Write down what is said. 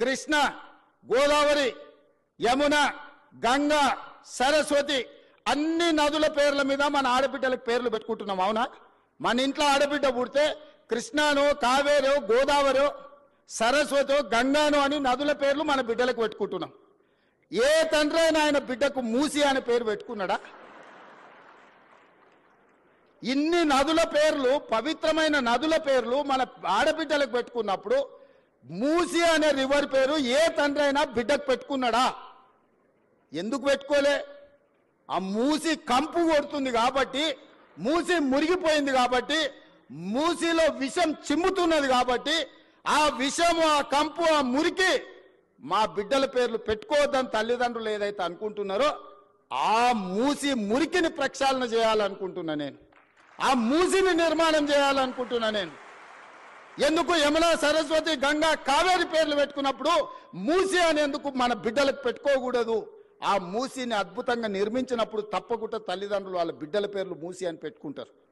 కృష్ణ, గోదావరి, యమున, గంగా, సరస్వతి అన్ని నదుల పేర్ల మీద మన ఆడబిడ్డలకు పేర్లు పెట్టుకుంటున్నాం. అవునా? మన ఇంట్లో ఆడబిడ్డ పుడితే కృష్ణానో, కావేరో, గోదావరో, సరస్వతో, గంగానో అని నదుల పేర్లు మన బిడ్డలకు పెట్టుకుంటున్నాం. ఏ తండ్రి అయినా ఆయన బిడ్డకు మూసి అనే పేరు పెట్టుకున్నాడా? ఇన్ని నదుల పేర్లు, పవిత్రమైన నదుల పేర్లు మన ఆడబిడ్డలకు పెట్టుకున్నప్పుడు మూసి అనే రివర్ పేరు ఏ తండ్రి అయినా బిడ్డకు పెట్టుకున్నాడా? ఎందుకు పెట్టుకోలే? ఆ మూసి కంపు కొడుతుంది కాబట్టి, మూసి మురిగిపోయింది కాబట్టి, మూసిలో విషం చిమ్ముతున్నది కాబట్టి ఆ విషము, ఆ కంపు, ఆ మురికి మా బిడ్డల పేర్లు పెట్టుకోవద్దని తల్లిదండ్రులు ఏదైతే అనుకుంటున్నారో ఆ మూసి మురికిని ప్రక్షాళన చేయాలనుకుంటున్నా నేను. ఆ మూసిని నిర్మాణం చేయాలనుకుంటున్నా నేను. ఎందుకు యమున, సరస్వతి, గంగా, కావేరి పేర్లు పెట్టుకున్నప్పుడు మూసి అనేందుకు మన బిడ్డలకు పెట్టుకోకూడదు? ఆ మూసిని అద్భుతంగా నిర్మించినప్పుడు తప్పకుండా తల్లిదండ్రులు వాళ్ళ బిడ్డల పేర్లు మూసి అని పెట్టుకుంటారు.